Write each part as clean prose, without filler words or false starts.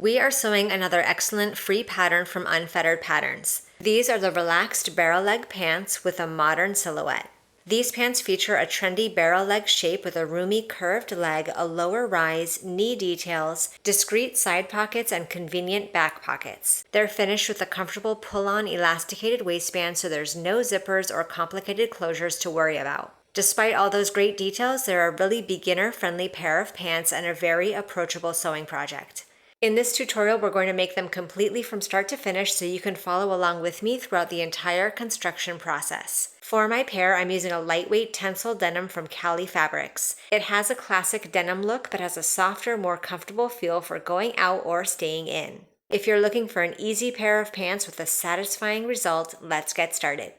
We are sewing another excellent free pattern from Unfettered Patterns. These are the relaxed barrel leg pants with a modern silhouette. These pants feature a trendy barrel leg shape with a roomy curved leg, a lower rise, knee details, discreet side pockets, and convenient back pockets. They're finished with a comfortable pull-on elasticated waistband, so there's no zippers or complicated closures to worry about. Despite all those great details, they're a really beginner-friendly pair of pants and a very approachable sewing project. In this tutorial, we're going to make them completely from start to finish so you can follow along with me throughout the entire construction process. For my pair, I'm using a lightweight Tencel denim from Cali Fabrics. It has a classic denim look but has a softer, more comfortable feel for going out or staying in. If you're looking for an easy pair of pants with a satisfying result, let's get started.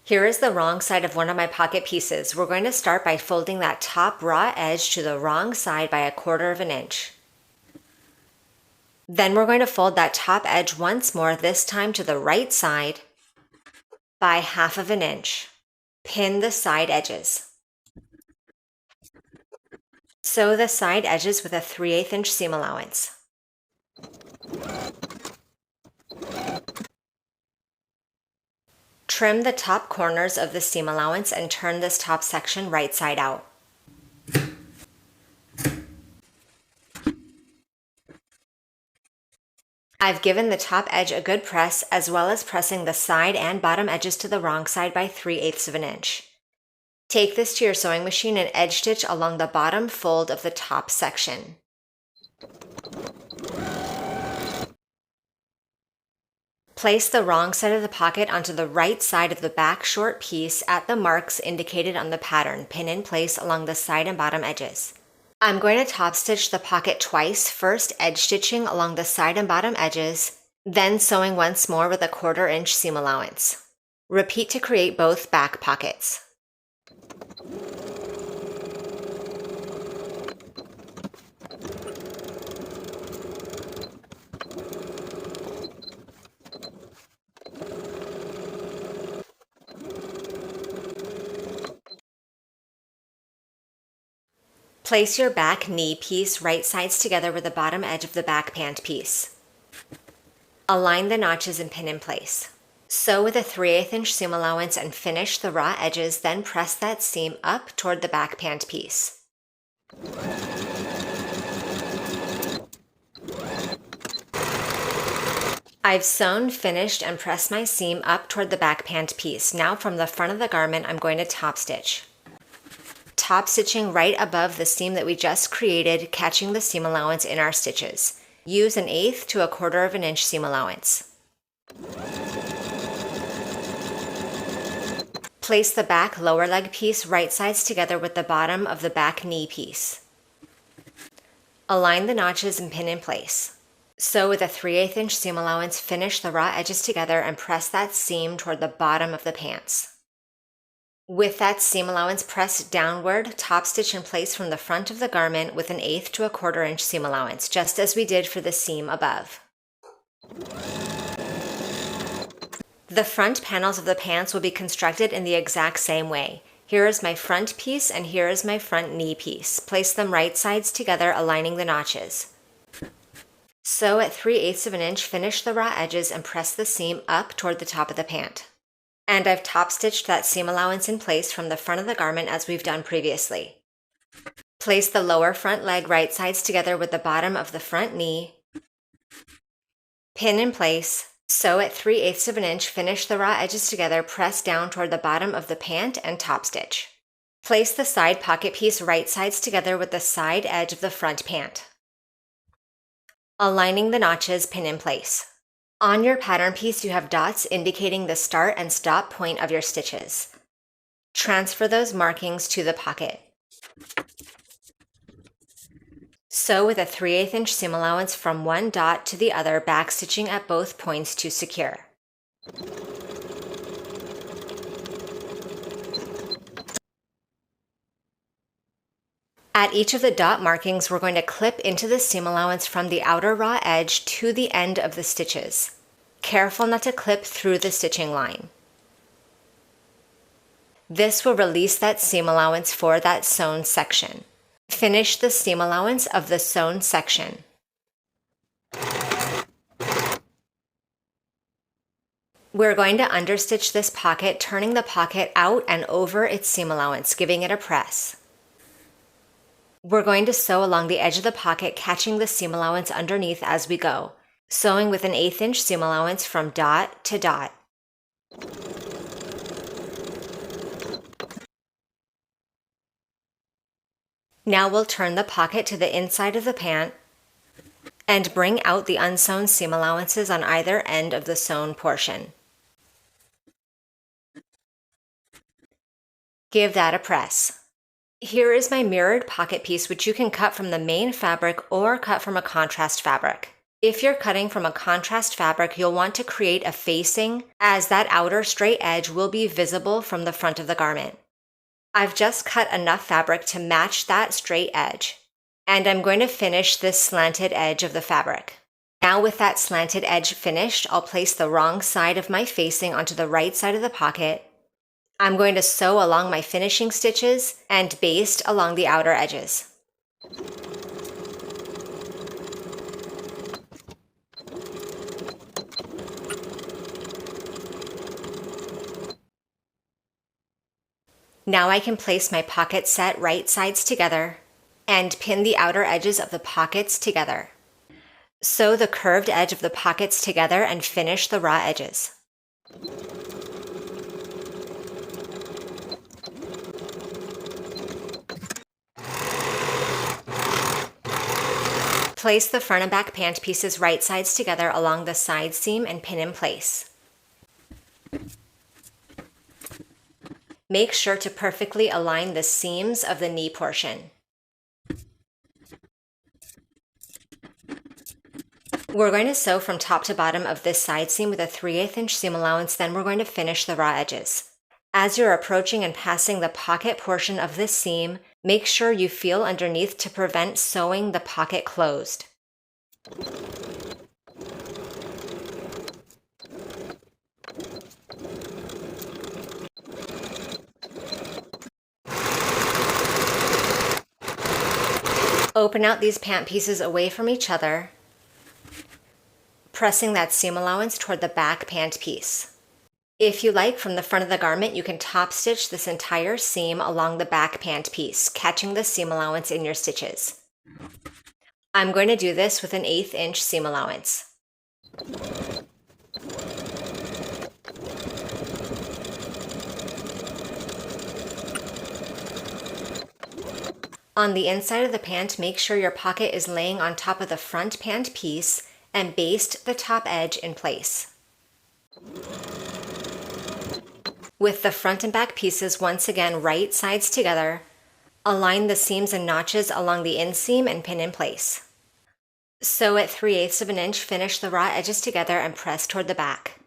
Here is the wrong side of one of my pocket pieces. We're going to start by folding that top raw edge to the wrong side by 1/4 inch. Then we're going to fold that top edge once more, this time to the right side by 1/2 inch. Pin the side edges. Sew the side edges with a 3/8 inch seam allowance. Trim the top corners of the seam allowance and turn this top section right side out. I've given the top edge a good press, as well as pressing the side and bottom edges to the wrong side by 3/8 inch. Take this to your sewing machine and edge stitch along the bottom fold of the top section. Place the wrong side of the pocket onto the right side of the back short piece at the marks indicated on the pattern. Pin in place along the side and bottom edges. I'm going to top stitch the pocket twice, first edge stitching along the side and bottom edges, then sewing once more with a 1/4 inch seam allowance. Repeat to create both back pockets. Place your back knee piece right sides together with the bottom edge of the back pant piece. Align the notches and pin in place. Sew with a 3/8 inch seam allowance and finish the raw edges, then press that seam up toward the back pant piece. I've sewn, finished, and pressed my seam up toward the back pant piece. Now from the front of the garment, I'm going to top stitch. Top stitching right above the seam that we just created, catching the seam allowance in our stitches. Use an 1/8 to 1/4 inch seam allowance. Place the back lower leg piece right sides together with the bottom of the back knee piece. Align the notches and pin in place. Sew with a 3/8 inch seam allowance, finish the raw edges together and press that seam toward the bottom of the pants. With that seam allowance pressed downward, top stitch in place from the front of the garment with an 1/8 to 1/4 inch seam allowance, just as we did for the seam above. The front panels of the pants will be constructed in the exact same way. Here is my front piece and here is my front knee piece. Place them right sides together, aligning the notches. Sew at 3/8 inch, finish the raw edges and press the seam up toward the top of the pant. And I've top stitched that seam allowance in place from the front of the garment as we've done previously. Place the lower front leg right sides together with the bottom of the front knee. Pin in place. Sew at 3/8 inch, finish the raw edges together, press down toward the bottom of the pant and top stitch. Place the side pocket piece right sides together with the side edge of the front pant. Aligning the notches, pin in place. On your pattern piece, you have dots indicating the start and stop point of your stitches. Transfer those markings to the pocket. Sew with a 3/8 inch seam allowance from one dot to the other, backstitching at both points to secure. At each of the dot markings, we're going to clip into the seam allowance from the outer raw edge to the end of the stitches. Careful not to clip through the stitching line. This will release that seam allowance for that sewn section. Finish the seam allowance of the sewn section. We're going to understitch this pocket, turning the pocket out and over its seam allowance, giving it a press. We're going to sew along the edge of the pocket, catching the seam allowance underneath as we go, sewing with an 1/8 inch seam allowance from dot to dot. Now we'll turn the pocket to the inside of the pant and bring out the unsewn seam allowances on either end of the sewn portion. Give that a press. Here is my mirrored pocket piece, which you can cut from the main fabric or cut from a contrast fabric. If you're cutting from a contrast fabric, you'll want to create a facing, as that outer straight edge will be visible from the front of the garment. I've just cut enough fabric to match that straight edge, and I'm going to finish this slanted edge of the fabric. Now with that slanted edge finished, I'll place the wrong side of my facing onto the right side of the pocket. I'm going to sew along my finishing stitches and baste along the outer edges. Now I can place my pocket set right sides together and pin the outer edges of the pockets together. Sew the curved edge of the pockets together and finish the raw edges. Place the front and back pant pieces right sides together along the side seam and pin in place. Make sure to perfectly align the seams of the knee portion. We're going to sew from top to bottom of this side seam with a 3/8 inch seam allowance, then we're going to finish the raw edges. As you're approaching and passing the pocket portion of this seam, make sure you feel underneath to prevent sewing the pocket closed. Open out these pant pieces away from each other, pressing that seam allowance toward the back pant piece. If you like, from the front of the garment, you can top stitch this entire seam along the back pant piece, catching the seam allowance in your stitches. I'm going to do this with an 1/8 inch seam allowance. On the inside of the pant, make sure your pocket is laying on top of the front pant piece and baste the top edge in place. With the front and back pieces once again right sides together, align the seams and notches along the inseam and pin in place. Sew at 3/8 of an inch, finish the raw edges together and press toward the back.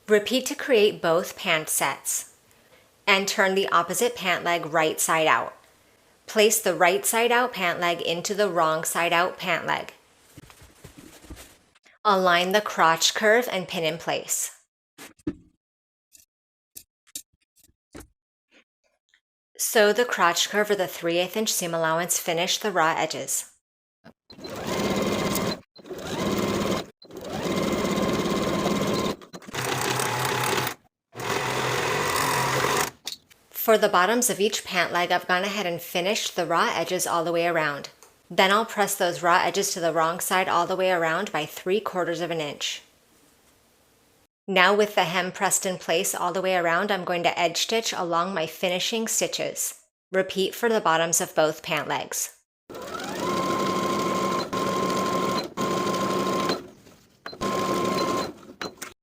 Repeat to create both pant sets. And turn the opposite pant leg right side out. Place the right side out pant leg into the wrong side out pant leg. Align the crotch curve and pin in place. Sew the crotch curve with a 3/8 inch seam allowance, finish the raw edges. For the bottoms of each pant leg, I've gone ahead and finished the raw edges all the way around. Then I'll press those raw edges to the wrong side all the way around by 3/4 of an inch. Now with the hem pressed in place all the way around, I'm going to edge stitch along my finishing stitches. Repeat for the bottoms of both pant legs.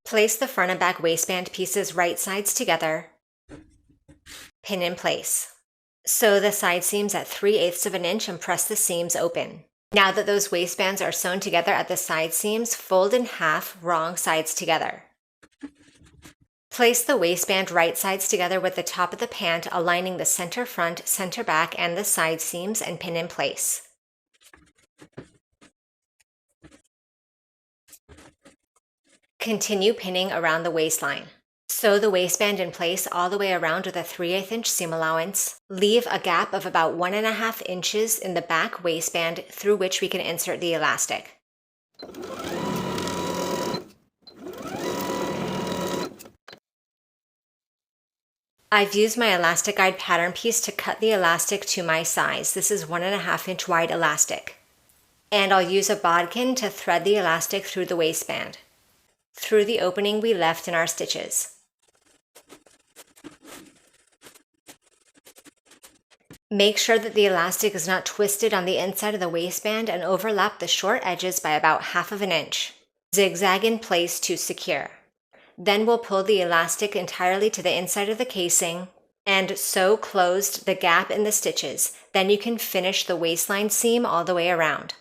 Place the front and back waistband pieces right sides together. Pin in place. Sew the side seams at 3/8 of an inch and press the seams open. Now that those waistbands are sewn together at the side seams, fold in half wrong sides together. Place the waistband right sides together with the top of the pant, aligning the center front, center back, and the side seams, and pin in place. Continue pinning around the waistline. Sew the waistband in place all the way around with a 3/8 inch seam allowance. Leave a gap of about 1.5 inches in the back waistband through which we can insert the elastic. I've used my elastic guide pattern piece to cut the elastic to my size. This is 1.5 inch wide elastic. And I'll use a bodkin to thread the elastic through the waistband, through the opening we left in our stitches. Make sure that the elastic is not twisted on the inside of the waistband and overlap the short edges by about 1/2 inch. Zigzag in place to secure. Then we'll pull the elastic entirely to the inside of the casing and sew closed the gap in the stitches. Then you can finish the waistline seam all the way around.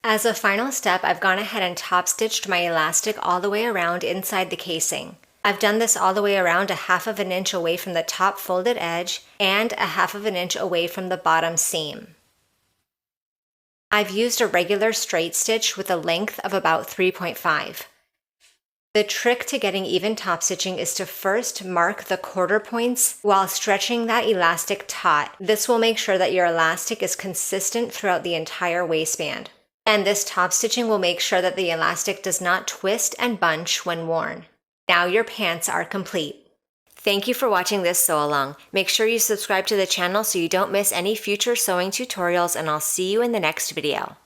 As a final step, I've gone ahead and top stitched my elastic all the way around inside the casing. I've done this all the way around 1/2 inch away from the top folded edge and 1/2 inch away from the bottom seam. I've used a regular straight stitch with a length of about 3.5. The trick to getting even top stitching is to first mark the quarter points while stretching that elastic taut. This will make sure that your elastic is consistent throughout the entire waistband. And this top stitching will make sure that the elastic does not twist and bunch when worn. Now your pants are complete. Thank you for watching this sew along. Make sure you subscribe to the channel so you don't miss any future sewing tutorials, and I'll see you in the next video.